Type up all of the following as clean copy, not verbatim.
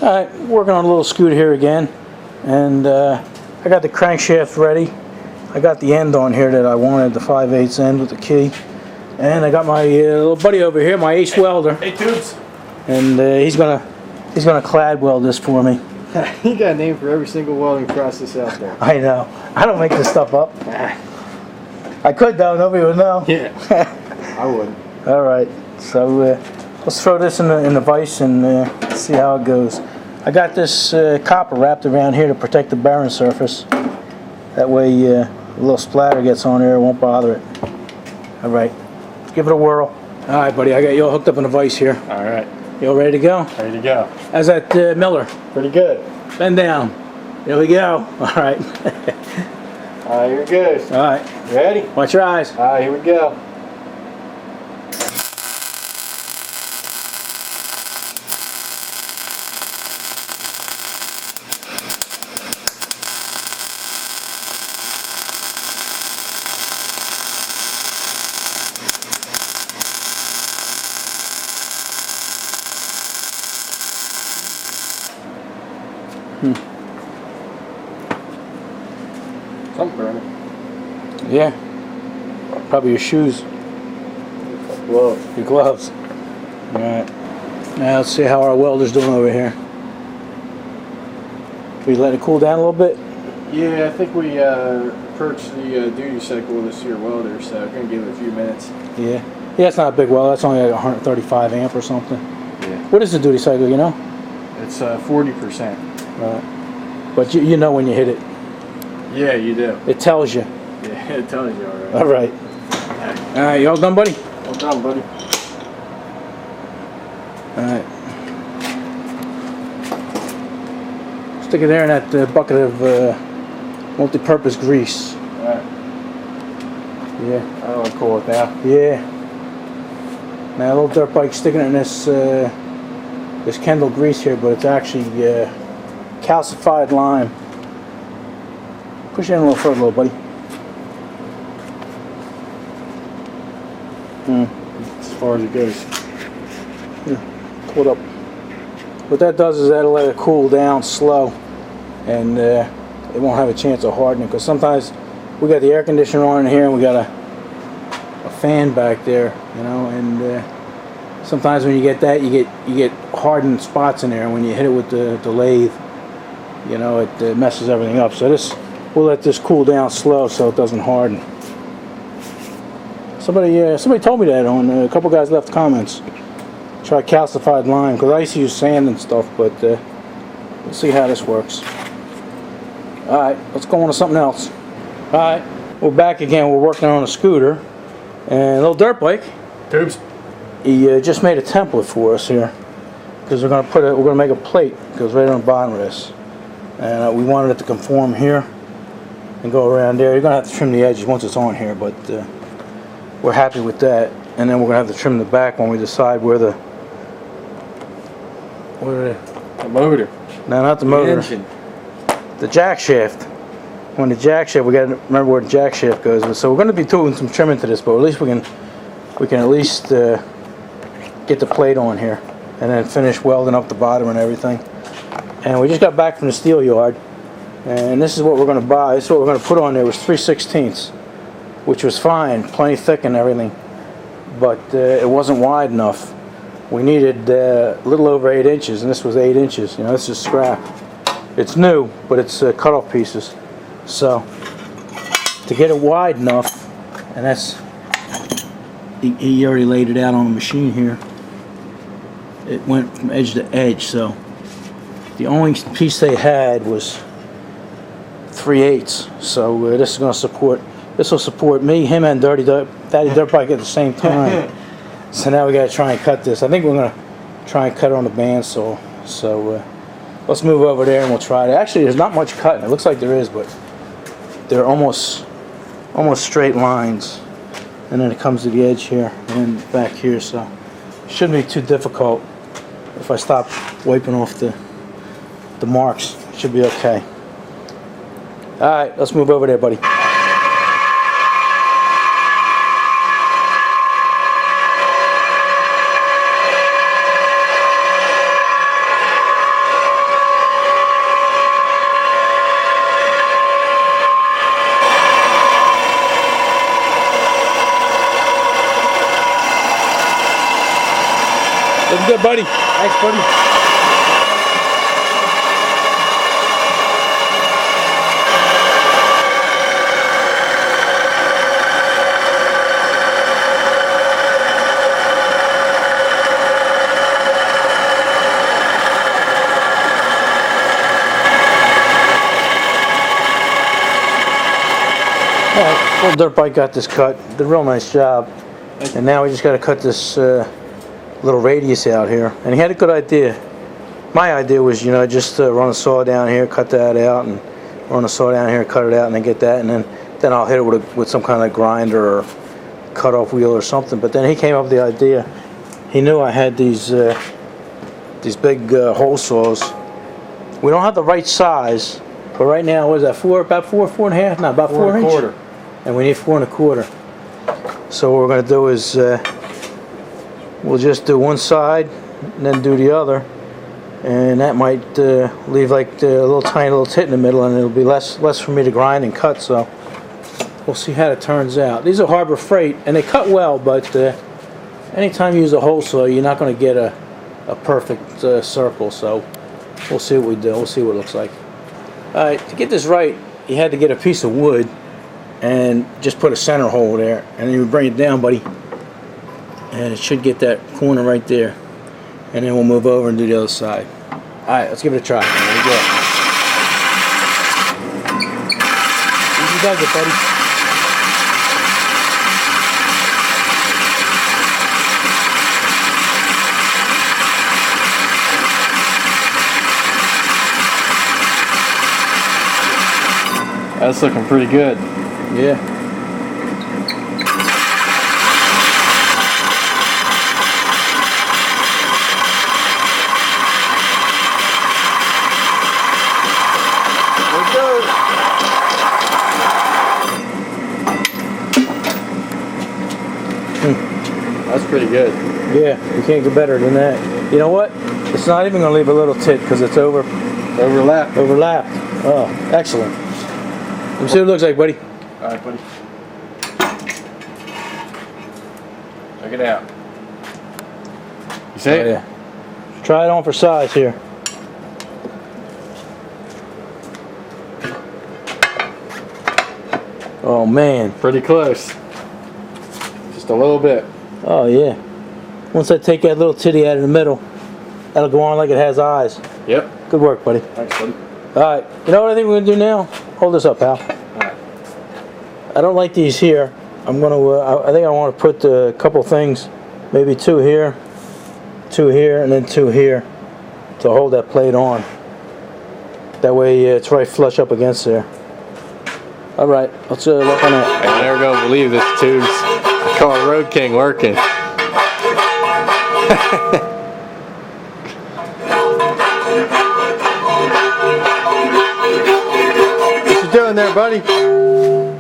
Alright, working on a little scooter here again, and I got the crankshaft ready. I got the end on here that I wanted, the 5/8 end with the key, and I got my little buddy over here, my ace welder. Hey, Tubes. And he's gonna clad weld this for me. You got a name for every single welding process out there. I know. I don't make this stuff up. I could though, nobody would know. Yeah, I wouldn't. All right, so let's throw this in the vise and see how it goes. I got this copper wrapped around here to protect the bearing surface. That way a little splatter gets on there, it won't bother it. All right, let's give it a whirl. All right, buddy, I got you all hooked up in a vise here. All right. You all ready to go? Ready to go. How's that Miller? Pretty good. Bend down. There we go. All right. All right, here it goes. All right. Ready? Watch your eyes. All right, here we go. Something burning. Yeah. Probably your shoes. Gloves. Your gloves. All right. Now let's see how our welder's doing over here. We let it cool down a little bit? Yeah, I think we approached the duty cycle of this here welder, so I'm going to give it a few minutes. Yeah. Yeah, it's not a big welder. That's only like 135 amp or something. Yeah. What is the duty cycle, you know? It's 40%. Right. But you know when you hit it. Yeah, you do. It tells you. Yeah, it tells you already. All right. All right, you all done, buddy? Well done, buddy. All right. Stick it there in that bucket of multi-purpose grease. All right. Yeah. I don't want to cool it now. Yeah. Now, Lil Dirtbike sticking it in this this Kendall grease here, but it's actually calcified lime. Push it in a little further, little buddy. As far as it goes. Yeah. Pull it up. What that does is that'll let it cool down slow, and it won't have a chance of hardening. Because sometimes we got the air conditioner on in here, and we got a fan back there, you know, and sometimes when you get that, you get hardened spots in there, and when you hit it with the lathe, you know, it messes everything up. So we'll let this cool down slow so it doesn't harden. Somebody told me that on a couple guys left comments. Try calcified lime, because I used to use sand and stuff, but we'll see how this works. All right, let's go on to something else. All right, we're back again. We're working on a scooter, and Lil Dirtbike. Tubes. He just made a template for us here, because we're gonna make a plate that goes right on the bottom of this, and we wanted it to conform here and go around there. You're gonna have to trim the edges once it's on here, but we're happy with that. And then we're gonna have to trim the back when we decide where the motor. No, not the motor. Engine. The jack shaft. When the jack shaft, we gotta remember where the jack shaft goes. So we're gonna be doing some trimming to this, but at least we can at least get the plate on here, and then finish welding up the bottom and everything. And we just got back from the steel yard, and this is what we're gonna buy. This is what we're gonna put on there. It was 3/16, which was fine, plenty thick and everything, but it wasn't wide enough. We needed a little over 8 inches, and this was 8 inches. You know, this is scrap. It's new, but it's cut-off pieces. So to get it wide enough, and that's he already laid it out on the machine here. It went from edge to edge, so the only piece they had was 3/8. So this is going to support. This will support me, him, and Daddy Dirtbike at the same time. So now we got to try and cut this. I think we're going to try and cut it on the bandsaw. So let's move over there and we'll try it. Actually, there's not much cutting. It looks like there is, but they're almost straight lines. And then it comes to the edge here and back here. So it shouldn't be too difficult if I stop wiping off the marks. It should be okay. All right, let's move over there, buddy. Looking good, buddy. Thanks, buddy. Lil Dirtbike got this cut, did a real nice job, and now we just got to cut this little radius out here. And he had a good idea. My idea was, you know, just run a saw down here, cut that out, and run a saw down here, cut it out, and then get that, and then I'll hit it with some kind of grinder or cut-off wheel or something. But then he came up with the idea. He knew I had these big hole saws. We don't have the right size, but right now, what is that? About four and a half? No, about 4 inch. 4 1/4. And we need 4 1/4. So what we're going to do is we'll just do one side and then do the other, and that might leave like a little tiny little tit in the middle, and it'll be less for me to grind and cut. So we'll see how it turns out. These are Harbor Freight, and they cut well, but anytime you use a hole saw, you're not going to get a perfect circle. So we'll see what we do. We'll see what it looks like. All right, to get this right, you had to get a piece of wood and just put a center hole there, and then you bring it down, buddy, and it should get that corner right there, and then we'll move over and do the other side. Alright, let's give it a try. There we go. Easy does it, buddy. That's looking pretty good. Yeah. That's pretty good. Yeah, you can't get better than that. You know what? It's not even going to leave a little tit because it's overlapped. Oh, excellent. Let me see what it looks like, buddy. Alright, buddy. Check it out. You see it? Oh, yeah. Try it on for size here. Oh man. Pretty close. Just a little bit. Oh yeah. Once I take that little titty out of the middle, that'll go on like it has eyes. Yep. Good work, buddy. Thanks, buddy. Alright, you know what I think we're going to do now? Hold this up, pal. Alright. I don't like these here. I'm going to, I think I want to put a couple things, maybe 2 here, and then 2 here to hold that plate on. That way it's right flush up against there. Alright, let's work on that. I'm never going to believe this tube's, I call it Road King working. What you doing there, buddy?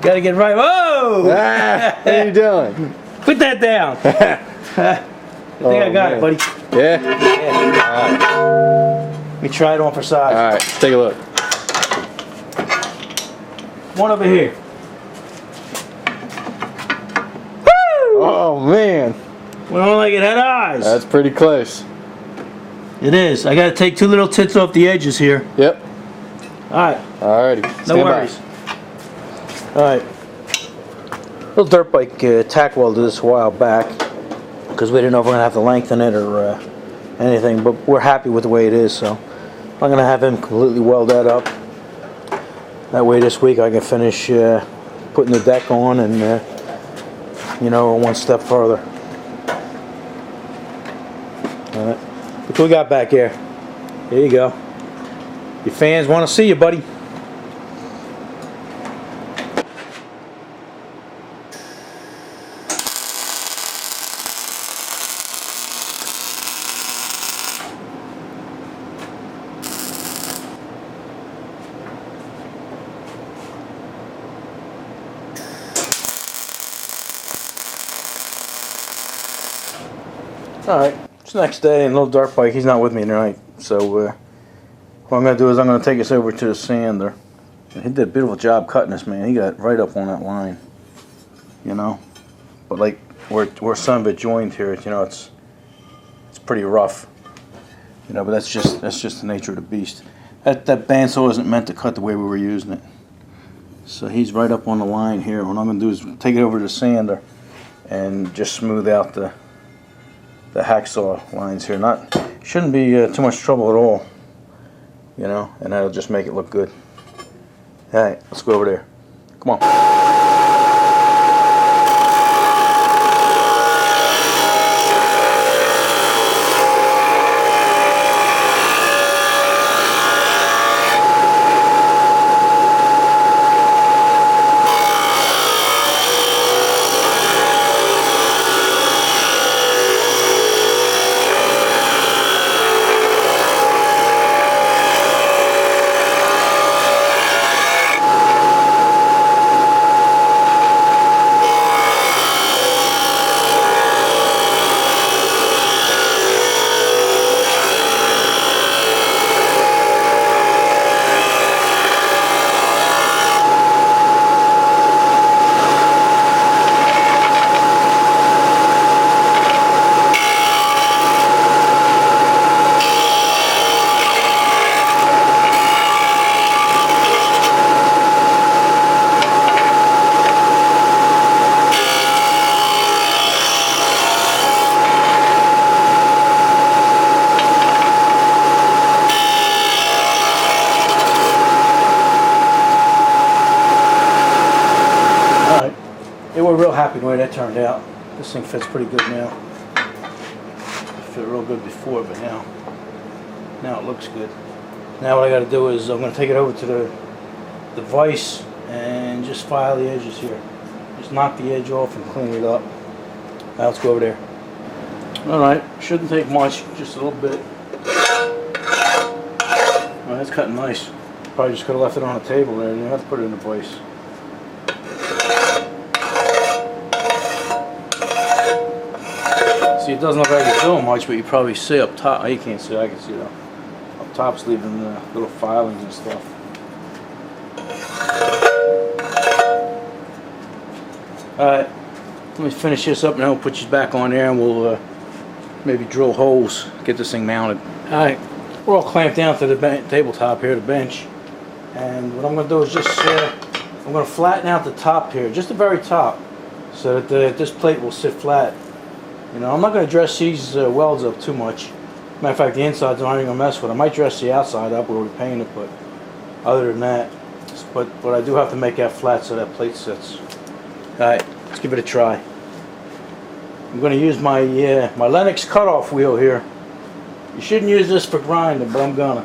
Gotta get right. Whoa! Ah, what are you doing? Put that down. I think I got it, buddy. Yeah? Yeah. Alright. Let me try it on for size. Alright, take a look. One over here. Woo! Oh, man. Well, like it had eyes. That's pretty close. It is. I gotta take 2 little tits off the edges here. Yep. Alright. Alrighty. No worries. Alright. Lil Dirtbike tack welded this a while back because we didn't know if we're going to have to lengthen it or anything, but we're happy with the way it is, so I'm going to have him completely weld that up. That way this week I can finish putting the deck on and, you know, one step further. Alright. What we got back here? There you go. Your fans want to see you, buddy. Alright, it's the next day and Lil Dirtbike, he's not with me tonight, so what I'm going to do is I'm going to take us over to the sander. And he did a beautiful job cutting this, man. He got right up on that line, you know. But like, where some of it joined here, you know, it's pretty rough. You know, but that's just the nature of the beast. That bandsaw isn't meant to cut the way we were using it. So he's right up on the line here. What I'm going to do is take it over to the sander and just smooth out the hacksaw lines here. Shouldn't be too much trouble at all, you know, and that'll just make it look good. All right, let's go over there. Come on. We're real happy the way that turned out. This thing fits pretty good now. It fit real good before, but now it looks good. Now what I got to do is I'm going to take it over to the vise and just file the edges here. Just knock the edge off and clean it up. Now let's go over there. Alright, shouldn't take much, just a little bit. Oh, that's cutting nice. Probably just could have left it on the table there. You don't have to put it in the vise. See, it doesn't look like it's doing much, but you probably see up top. Oh, you can't see, I can see though. Up top's leaving the little filings and stuff. Alright, let me finish this up now. We'll put you back on there and we'll maybe drill holes, get this thing mounted. Alright, we're all clamped down to the tabletop here, the bench. And what I'm going to do is just, I'm going to flatten out the top here, just the very top, so that this plate will sit flat. You know, I'm not going to dress these welds up too much. Matter of fact, the insides I'm not even going to mess with. I might dress the outside up where we paint it, but other than that, but I do have to make that flat so that plate sits. Alright, let's give it a try. I'm going to use my my Lennox cutoff wheel here. You shouldn't use this for grinding, but I'm gonna.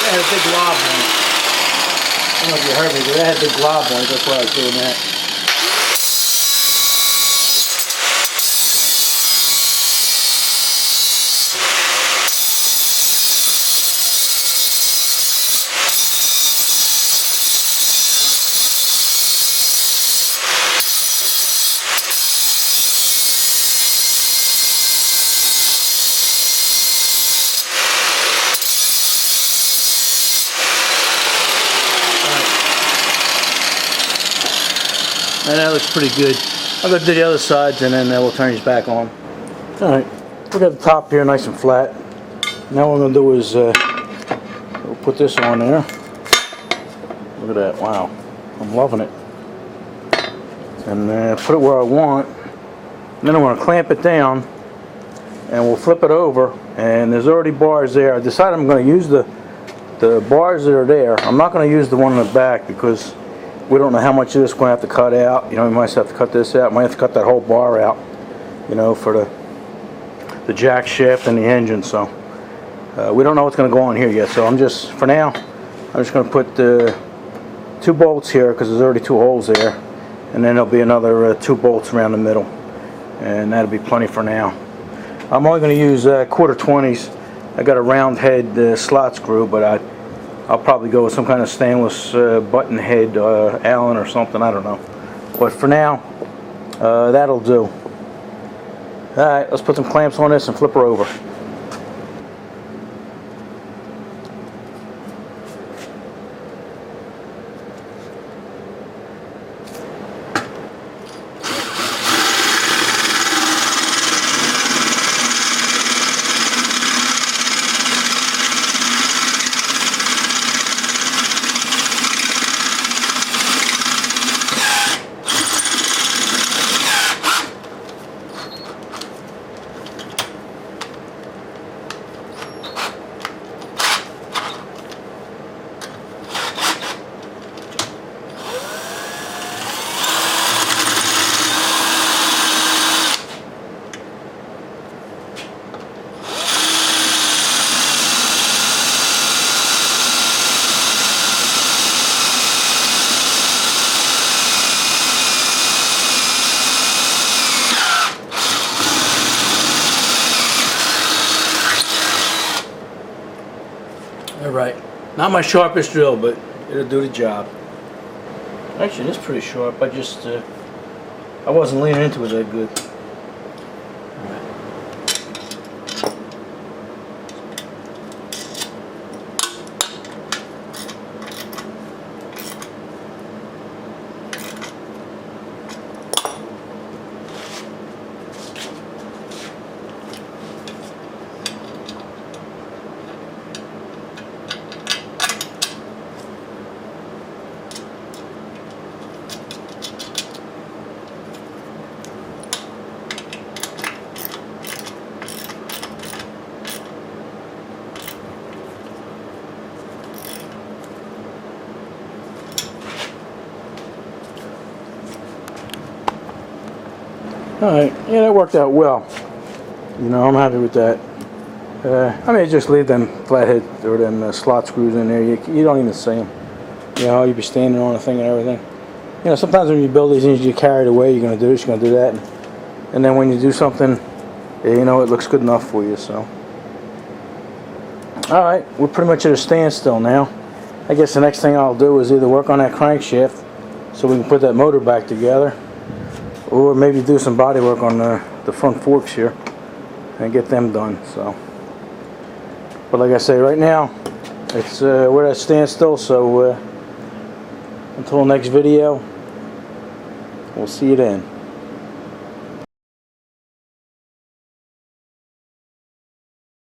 That had a big glob on it. I don't know if you heard me, but that had a big glob on it. That's why I was doing that. And that looks pretty good. I'll go do the other sides and then we'll turn these back on. Alright, we got the top here nice and flat. Now what I'm going to do is we'll put this on there. Look at that, wow. I'm loving it. And put it where I want. And then I'm going to clamp it down and we'll flip it over, and there's already bars there. I decided I'm going to use the bars that are there. I'm not going to use the one in the back because we don't know how much of this we're going to have to cut out. You know, we might have to cut this out. Might have to cut that whole bar out, you know, for the jack shaft and the engine. So we don't know what's going to go on here yet. So I'm just, for now, I'm just going to put the 2 bolts here because there's already 2 holes there, and then there'll be another 2 bolts around the middle, and that'll be plenty for now. I'm only going to use quarter 20s. I got a round head slot screw, but I'll probably go with some kind of stainless button head Allen or something, I don't know. But for now, that'll do. Alright, let's put some clamps on this and flip her over. Alright, not my sharpest drill, but it'll do the job. Actually, it's pretty sharp. I wasn't leaning into it that good. Alright, yeah, that worked out well. You know, I'm happy with that. I mean, just leave them flathead or them slot screws in there. You don't even see them. You know, you'd be standing on the thing and everything. You know, sometimes when you build these things, you get carried away. You're going to do this, you're going to do that. And then when you do something, you know, it looks good enough for you, so. Alright, we're pretty much at a standstill now. I guess the next thing I'll do is either work on that crankshaft so we can put that motor back together, or maybe do some body work on the front forks here and get them done. So, but like I say, right now it's we're at a standstill. So until next video, we'll see you then.